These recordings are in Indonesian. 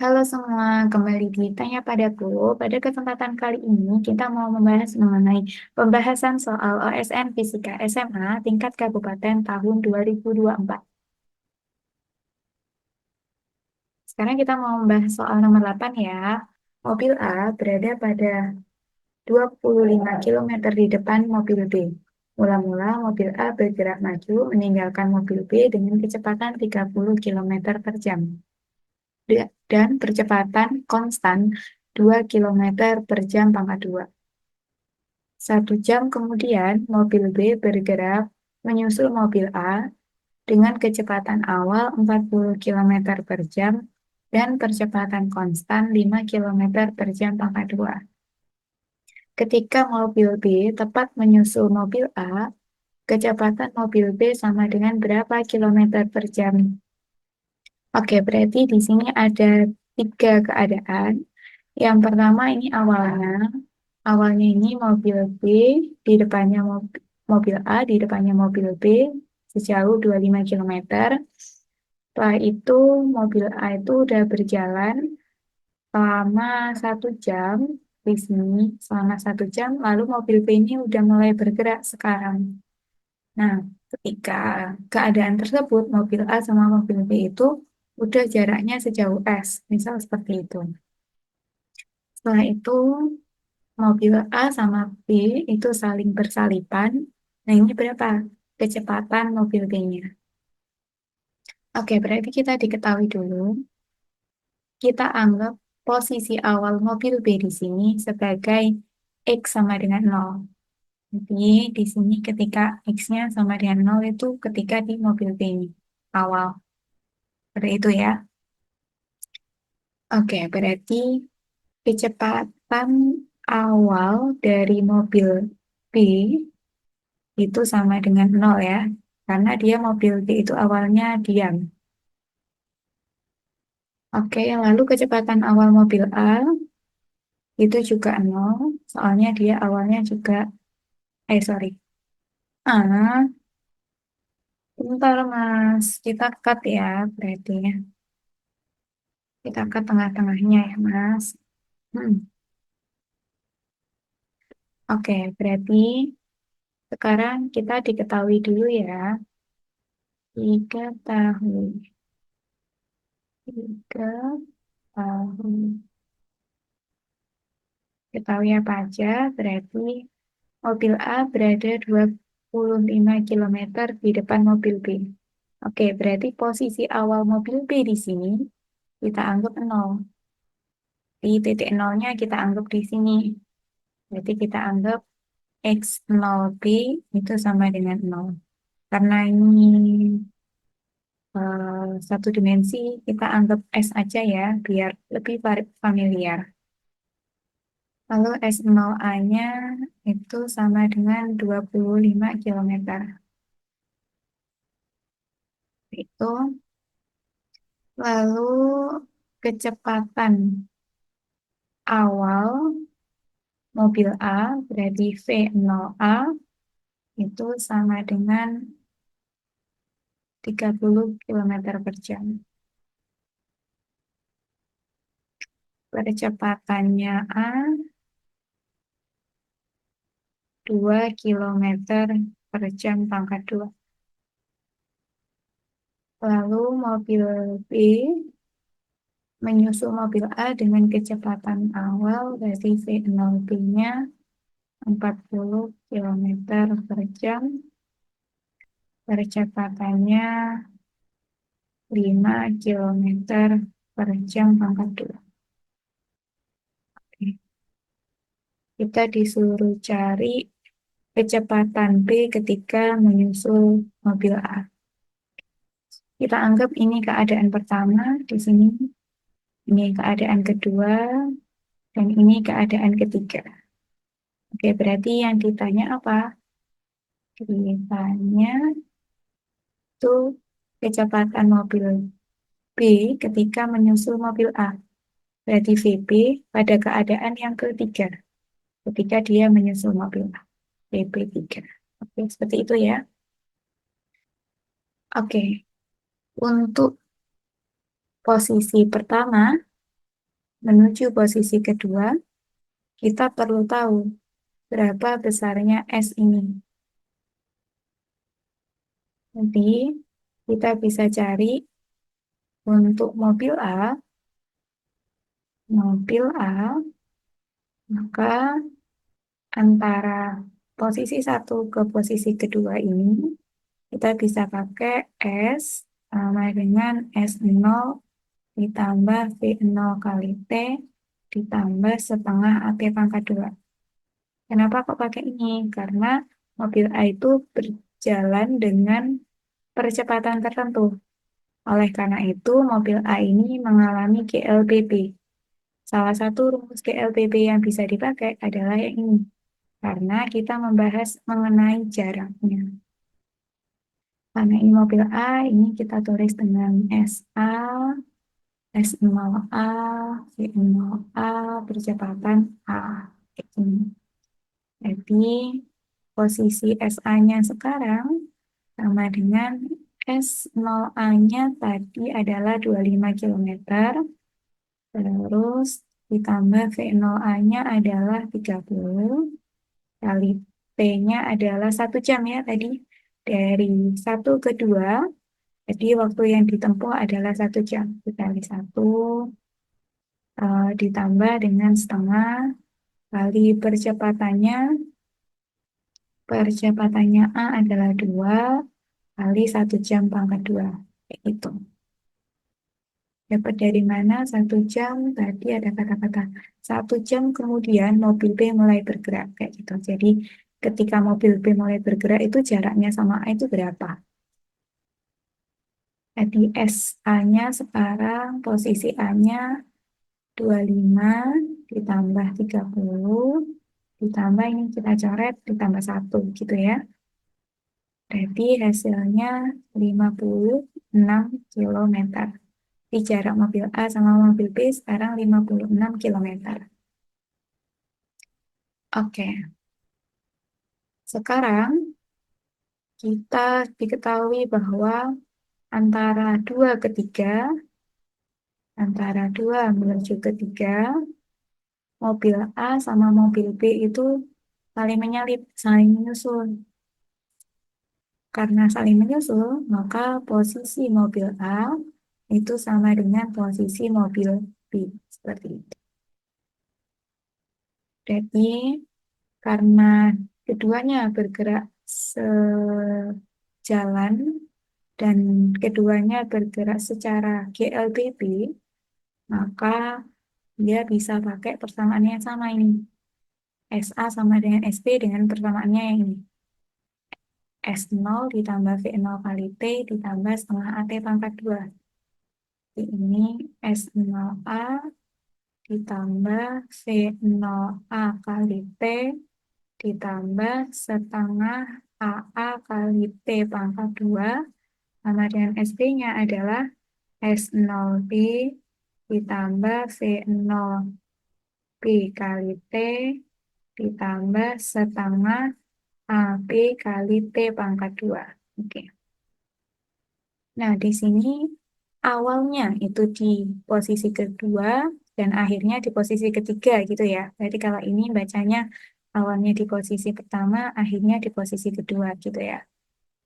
Halo semua, kembali di Tanya Padaku. Pada kesempatan kali ini kita mau membahas mengenai pembahasan soal OSN Fisika SMA tingkat kabupaten tahun 2024. Sekarang kita mau membahas soal nomor 8 ya. Mobil A berada pada 25 kilometer di depan mobil B. Mula-mula mobil A bergerak maju meninggalkan mobil B dengan kecepatan 30 kilometer per jam. Dan percepatan konstan 2 kilometer per jam pangkat 2. 1 jam kemudian, mobil B bergerak menyusul mobil A dengan kecepatan awal 40 kilometer per jam dan percepatan konstan 5 kilometer per jam pangkat 2. Ketika mobil B tepat menyusul mobil A, kecepatan mobil B sama dengan berapa kilometer per jam? Oke, berarti di sini ada 3 keadaan. Yang pertama ini awalnya. Awalnya ini mobil B, di depannya mobil A, di depannya mobil B, sejauh 25 kilometer. Setelah itu mobil A itu udah berjalan selama 1 jam di sini, selama 1 jam, lalu mobil B ini udah mulai bergerak sekarang. Nah, ketika keadaan tersebut, mobil A sama mobil B itu udah jaraknya sejauh S, misal seperti itu. Setelah itu, mobil A sama B itu saling bersalipan. Nah, ini berapa kecepatan mobil B-nya? Oke, berarti kita diketahui dulu. Kita anggap posisi awal mobil B di sini sebagai X sama dengan 0. Jadi, di sini ketika X-nya sama dengan 0 itu ketika di mobil B ini, awal. Seperti itu ya. Oke, berarti kecepatan awal dari mobil B itu sama dengan 0 ya. Karena dia mobil B itu awalnya diam. Oke, lalu kecepatan awal mobil A itu juga 0. Soalnya dia awalnya juga, sorry. Bentar Mas. Kita cut ya berarti ya. Kita cut tengah-tengahnya ya Mas. Hmm. Oke, berarti sekarang kita diketahui dulu ya. Diketahui. Diketahui. Ketahui apa aja, berarti mobil A berada 25 kilometer di depan mobil B. Oke, berarti posisi awal mobil B di sini kita anggap 0. Di titik nolnya kita anggap di sini. Berarti kita anggap X0B itu sama dengan 0. Karena ini satu dimensi, kita anggap S aja ya, biar lebih familiar. Lalu S0A-nya itu sama dengan 25 kilometer. Itu. Lalu kecepatan awal mobil A berarti V0A itu sama dengan 30 kilometer per jam. Kecepatannya A 2 kilometer per jam pangkat 2. Lalu mobil B menyusul mobil A dengan kecepatan awal dari V0B-nya 40 kilometer per jam. Kecepatannya 5 kilometer per jam pangkat 2. Kita disuruh cari kecepatan B ketika menyusul mobil A. Kita anggap ini keadaan pertama di sini, ini keadaan kedua, dan ini keadaan ketiga. Oke, berarti yang ditanya apa? Ditanya itu kecepatan mobil B ketika menyusul mobil A. Berarti VB pada keadaan yang ketiga, ketika dia menyusul mobil A. VB3. Oke, seperti itu ya. Oke, untuk posisi pertama, menuju posisi kedua, kita perlu tahu berapa besarnya S ini. Jadi, kita bisa cari untuk mobil A, maka antara posisi satu ke posisi kedua ini, kita bisa pakai S sama dengan S0 ditambah V0 kali T ditambah setengah AT pangkat 2. Kenapa kok pakai ini? Karena mobil A itu berjalan dengan percepatan tertentu. Oleh karena itu, mobil A ini mengalami GLBB. Salah satu rumus GLBB yang bisa dipakai adalah yang ini. Karena kita membahas mengenai jaraknya. Karena ini mobil A, ini kita tulis dengan SA, S0A, V0A, percepatan A. Kayak gini. Jadi, posisi SA-nya sekarang sama dengan S0A-nya tadi adalah 25 km, terus ditambah V0A-nya adalah 30, kali T-nya adalah 1 jam ya tadi. Dari 1 ke 2, jadi waktu yang ditempuh adalah 1 jam. Dikali 1, ditambah dengan setengah, kali percepatannya A adalah 2, kali 1 jam pangkat 2. Kayak gitu. Dapat dari mana 1 jam? Tadi ada kata-kata 1 jam kemudian mobil B mulai bergerak. Kayak gitu. Jadi ketika mobil B mulai bergerak itu jaraknya sama A itu berapa? Jadi SA-nya sekarang posisi A-nya 25 ditambah 30 ditambah ini kita coret ditambah 1 gitu ya. Berarti hasilnya 56 km. Di jarak mobil A sama mobil B sekarang 56 km. Oke, sekarang kita diketahui bahwa antara 2 ke 3, antara 2 menuju ke 3, mobil A sama mobil B itu saling menyalip, saling menyusul. Karena saling menyusul, maka posisi mobil A itu sama dengan posisi mobil B. Seperti itu. Jadi, karena keduanya bergerak sejalan dan keduanya bergerak secara GLBB, maka dia bisa pakai persamaan yang sama ini. SA sama dengan SB dengan persamaannya yang ini. S0 ditambah V0 kali T ditambah setengah AT pangkat 2. Ini S0A ditambah V0A kali T ditambah setengah AA kali T pangkat 2 sama dengan SB-nya adalah S0B ditambah V0B kali T ditambah setengah AB kali T pangkat 2. Oke. Nah, di sini awalnya itu di posisi kedua dan akhirnya di posisi ketiga gitu ya. Jadi kalau ini bacanya awalnya di posisi pertama, akhirnya di posisi kedua gitu ya.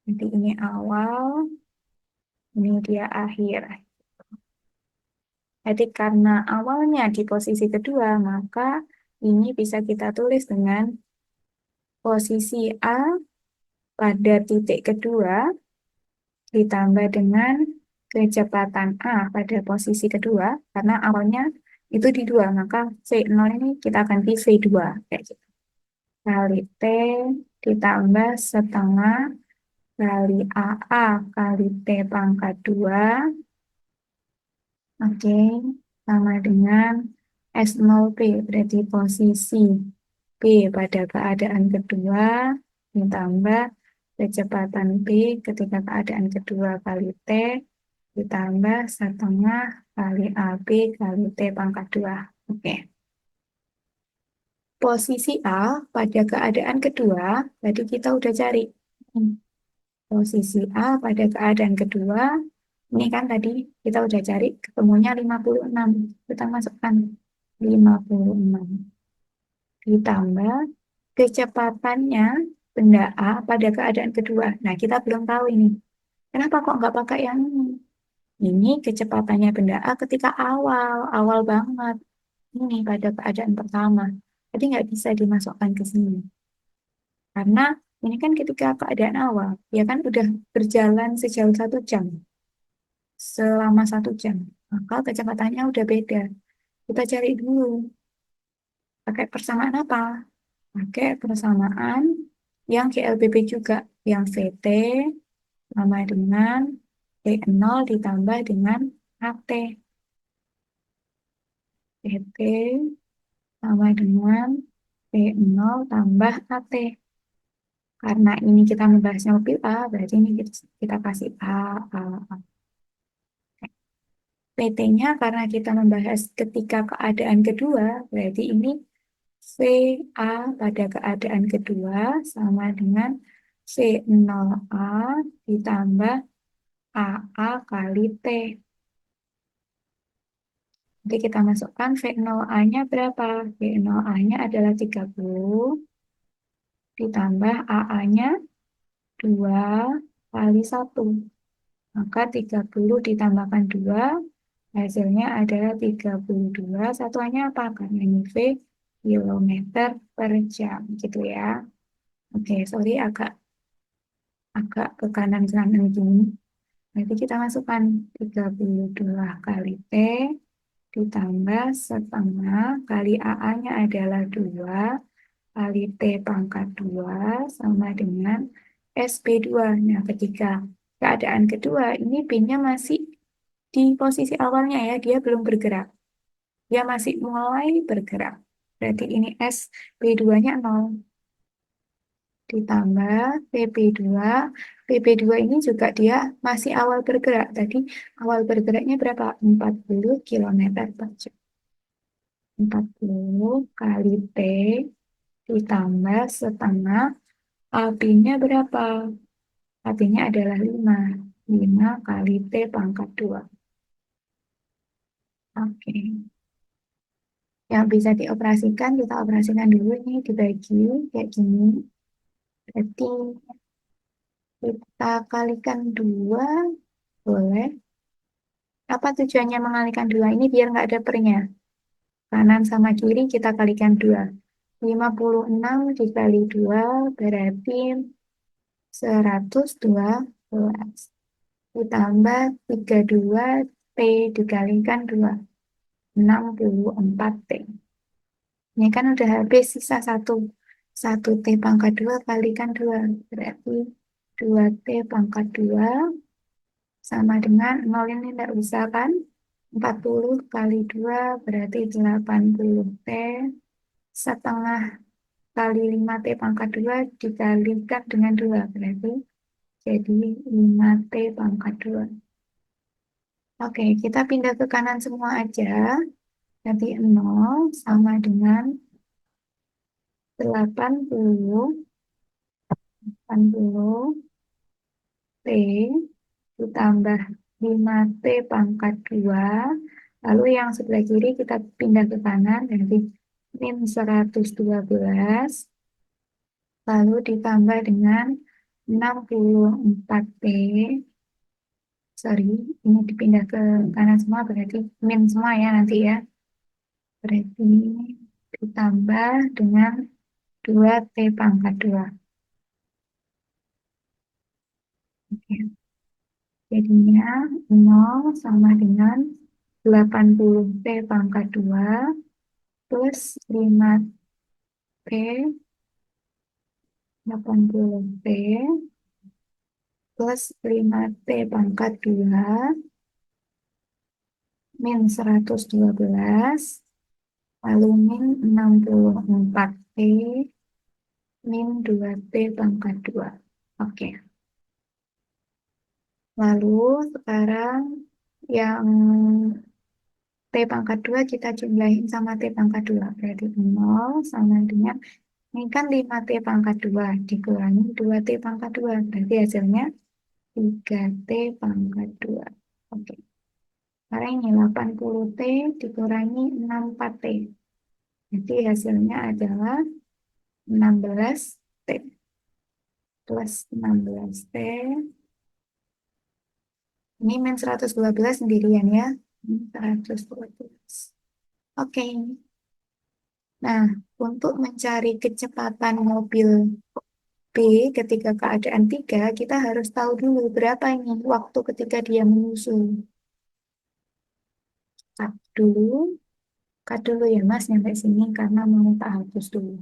Jadi ini awal, ini dia akhir. Jadi karena awalnya di posisi kedua, maka ini bisa kita tulis dengan posisi A pada titik kedua ditambah dengan kecepatan A pada posisi kedua, karena awalnya itu di 2, maka V0 ini kita ganti V2, kayak gitu. Kali T ditambah setengah kali AA kali T pangkat 2, oke, sama dengan S0P, berarti posisi B pada keadaan kedua, ditambah kecepatan B ketika keadaan kedua kali T, ditambah setengah kali AB kali T pangkat 2. Oke. Posisi A pada keadaan kedua, tadi kita udah cari. Posisi A pada keadaan kedua, ini kan tadi kita udah cari, ketemunya 56. Kita masukkan 56. Ditambah kecepatannya benda A pada keadaan kedua. Nah, kita belum tahu ini. Kenapa kok nggak pakai yang ini? Ini kecepatannya benda A ketika awal banget. Ini pada keadaan pertama. Jadi nggak bisa dimasukkan ke sini. Karena ini kan ketika keadaan awal, ya kan udah berjalan sejauh 1 jam, selama 1 jam. Maka kecepatannya udah beda. Kita cari dulu, pakai persamaan apa? Pakai persamaan yang GLBB juga, yang VT sama dengan T0 ditambah dengan AT. VT sama dengan T0 tambah AT. Karena ini kita membahasnya mobil A, berarti ini kita kasih A. PT-nya karena kita membahas ketika keadaan kedua, berarti ini VA pada keadaan kedua sama dengan V0A ditambah AA kali T. Jadi kita masukkan V0A-nya berapa? V0A-nya adalah 30 ditambah AA-nya 2 kali 1. Maka 30 ditambahkan 2, hasilnya adalah 32. Satuannya apa? Karena ini V, kilometer per jam. Gitu ya. Oke, sorry agak agak ke kanan gini. Nanti kita masukkan 32 kali T ditambah setengah kali AA-nya adalah 2 kali T pangkat 2 sama dengan SB2. Nah, ketika keadaan kedua, ini B-nya masih di posisi awalnya ya, dia belum bergerak. Dia masih mulai bergerak. Berarti ini SB2-nya 0. Ditambah PP2. PP2 ini juga dia masih awal bergerak. Tadi awal bergeraknya berapa? 40 km per jam. 40 kali T ditambah setengah. AB-nya berapa? AB-nya adalah 5. 5 kali T pangkat 2. Oke. Yang bisa dioperasikan, kita operasikan dulu ini dibagi kayak gini. Berarti kita kalikan 2, boleh. Apa tujuannya mengalikan 2 ini biar nggak ada pernya. Kanan sama kiri kita kalikan 2. 56 dikali 2 berarti 112. Ditambah 32 T dikalikan 2. 64 T. Ini kan udah habis sisa 1. 1 T pangkat 2 kalikan 2. Berarti 2 T pangkat 2 sama dengan 0 ini tidak bisa kan? 40 kali 2 berarti 80 T setengah kali 5 T pangkat 2 dikalikan dengan 2 berarti jadi 5 T pangkat 2. Oke, kita pindah ke kanan semua aja. Jadi 0 sama dengan 80 T ditambah 5T pangkat 2. Lalu yang sebelah kiri kita pindah ke kanan, jadi min 112. Lalu ditambah dengan 64T. Sorry, ini dipindah ke kanan semua, berarti min semua ya nanti ya. Berarti ditambah dengan 2T pangkat 2. Oke. Jadinya 0 sama dengan 80T pangkat 2 plus 5T 80T plus 5T pangkat 2 min 112 lalu min 64T min 2T pangkat 2. Oke. Lalu sekarang yang T pangkat 2 kita jumlahin sama T pangkat 2. Berarti 0 sama dengan, ini kan 5T pangkat 2 dikurangi 2T pangkat 2. Berarti hasilnya 3T pangkat 2. Oke. Sekarang ini 80T dikurangi 64T. Jadi hasilnya adalah 16T plus 16T. Ini min 112 sendirian ya. Min 112. Oke. Nah, untuk mencari kecepatan mobil B ketika keadaan 3, kita harus tahu dulu berapa ini waktu ketika dia menyusul. Cut dulu. Cut dulu ya Mas sampai sini karena mau tak hapus dulu.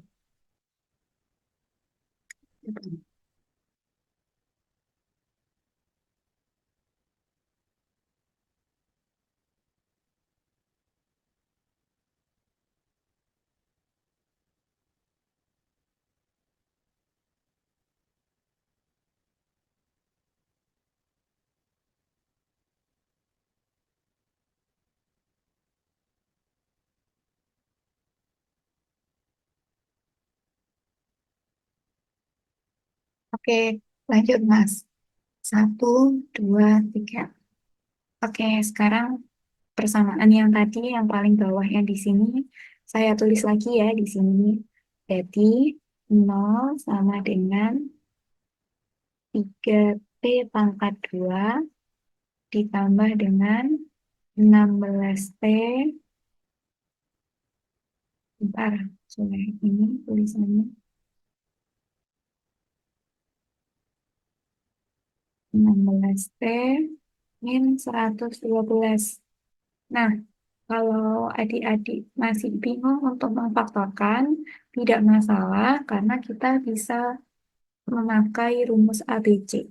Oke, lanjut Mas. Satu, dua, tiga. Oke, sekarang persamaan yang tadi yang paling bawahnya di sini saya tulis lagi ya di sini. Jadi 0 sama dengan 3T pangkat 2 ditambah dengan 16T. Bentar, sudah ini tulisannya 16T min 112. Nah, kalau adik-adik masih bingung untuk memfaktorkan, tidak masalah karena kita bisa memakai rumus ABC.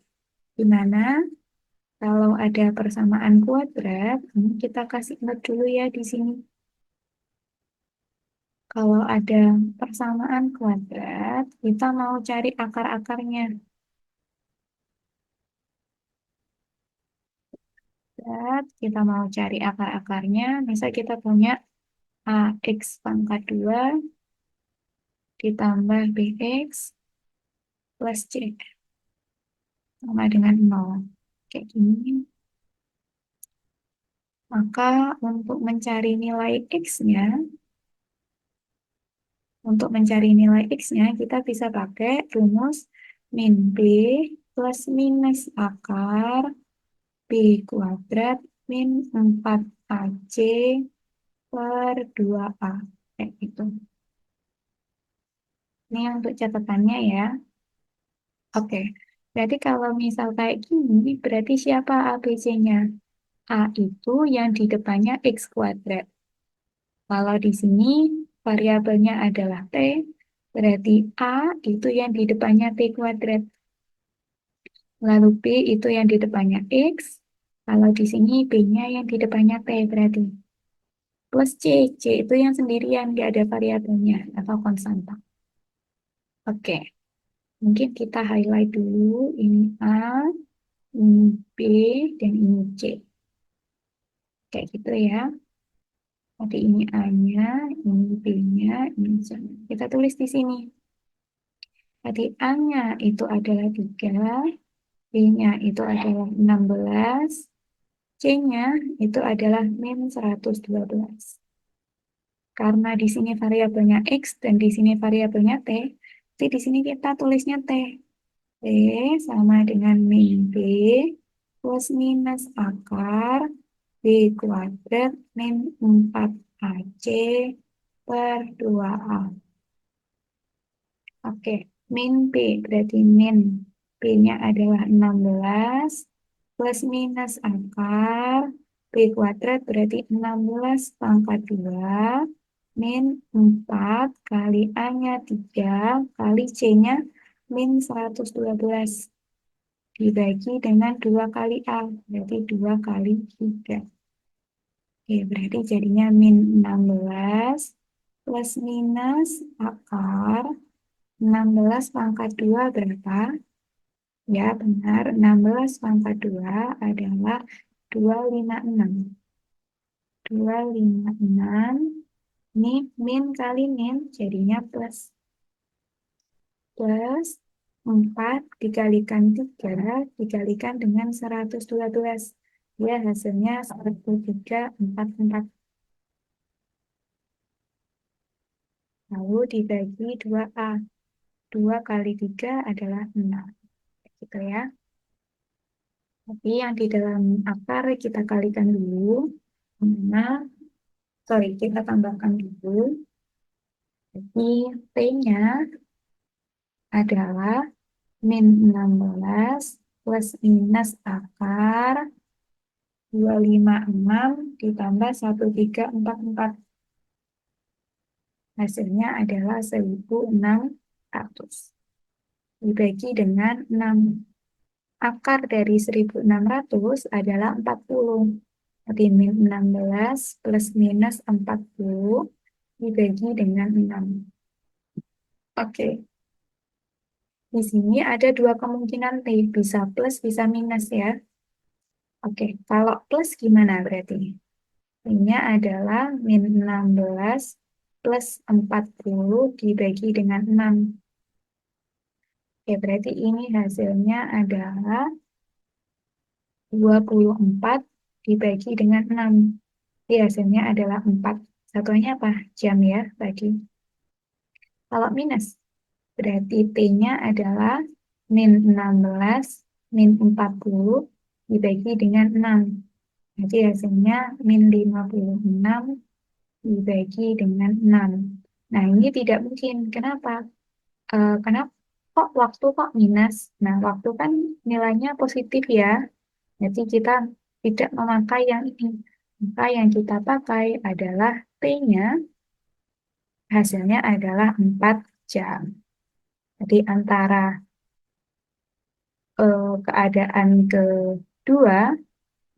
Di mana kalau ada persamaan kuadrat, ini kita kasih note dulu ya di sini. Kalau ada persamaan kuadrat, kita mau cari akar-akarnya. Kita mau cari akar-akarnya, misal kita punya AX pangkat 2 ditambah BX plus C sama dengan 0. Kayak gini. Maka untuk mencari nilai X-nya, kita bisa pakai rumus min B plus minus akar B kuadrat min 4AC per 2A. Kayak gitu. Ini untuk catatannya ya. Oke, berarti kalau misal kayak gini, berarti siapa ABC-nya? A itu yang di depannya X kuadrat. Kalau di sini variabelnya adalah T, berarti A itu yang di depannya T kuadrat. Lalu B itu yang di depannya X. Kalau di sini B-nya yang di depannya T berarti. Plus C, C itu yang sendirian, nggak ada variabelnya atau konstanta. Oke, mungkin kita highlight dulu ini A, ini B, dan ini C. Kayak gitu ya. Jadi ini A-nya, ini B-nya, ini C-nya. Kita tulis di sini. Jadi A-nya itu adalah 3, B-nya itu adalah 16, C-nya itu adalah min 112. Karena di sini variabelnya X dan di sini variabelnya T, jadi di sini kita tulisnya T. T sama dengan min B plus minus akar B kuadrat min 4AC per 2A. Oke, min B berarti min B-nya adalah 16 plus minus akar B kuadrat berarti 16 pangkat 2 min 4 kali A-nya 3 kali C-nya min 112 dibagi dengan 2 kali A, berarti 2 kali 3. Oke, berarti jadinya min 16 plus minus akar 16 pangkat 2 berapa? Ya, benar. 16 pangkat 2 adalah 256. 256. Ini min kali min, jadinya plus. Plus 4 dikalikan 3 dikalikan dengan 112. Ya, hasilnya 1344. Lalu dibagi 2A. 2 kali 3 adalah 6. Gitu ya. Tapi yang di dalam akar kita kalikan dulu. Kita tambahkan dulu. Jadi T-nya adalah min 16 plus minus akar 256 ditambah 1344. Hasilnya adalah 1600. Dibagi dengan 6. Akar dari 1600 adalah 40. Jadi min 16 plus minus 40 dibagi dengan 6. Oke. Di sini ada dua kemungkinan T, bisa plus, bisa minus ya. Oke, kalau plus gimana berarti? T-nya adalah min 16 plus 40 dibagi dengan 6. Oke, berarti ini hasilnya adalah 24 dibagi dengan 6. Jadi hasilnya adalah 4. Satunya apa? Jam ya tadi. Kalau minus, berarti T-nya adalah min 16 min 40 dibagi dengan 6. Jadi hasilnya min 56 dibagi dengan 6. Nah, ini tidak mungkin. Kenapa? Kenapa kok waktu kok minus? Nah, waktu kan nilainya positif ya. Jadi kita tidak memakai yang ini. Maka yang kita pakai adalah T-nya, hasilnya adalah 4 jam. Jadi antara keadaan kedua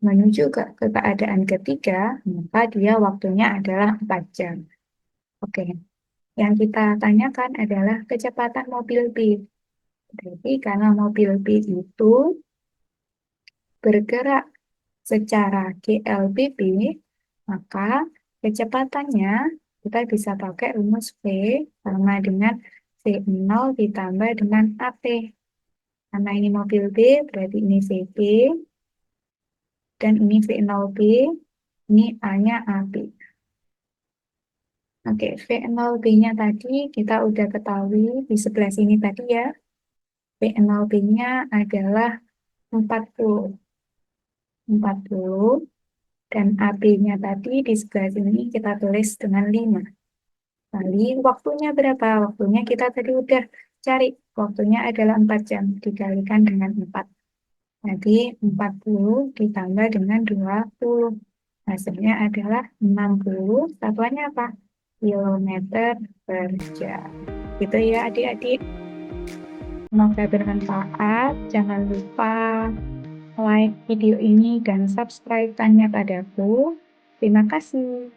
menuju ke keadaan ketiga, maka dia waktunya adalah 4 jam. Oke, yang kita tanyakan adalah kecepatan mobil B. Jadi karena mobil B itu bergerak secara GLBB, maka kecepatannya kita bisa pakai rumus V sama dengan V0 ditambah dengan AT. Karena ini mobil B, berarti ini VB, dan ini V0B, ini A-nya AB. Oke, V0B-nya tadi kita udah ketahui di sebelah sini tadi ya. V0B-nya adalah 40. 40. Dan AB-nya tadi di sebelah sini kita tulis dengan 5. Kali waktunya berapa? Waktunya kita tadi udah cari. Waktunya adalah 4 jam dikalikan dengan 4. Jadi 40 ditambah dengan 20. Hasilnya adalah 60. Satuannya apa? Kilometer per jam. Gitu ya adik-adik. Semoga bermanfaat. Jangan lupa like video ini dan subscribe-nya padaku. Terima kasih.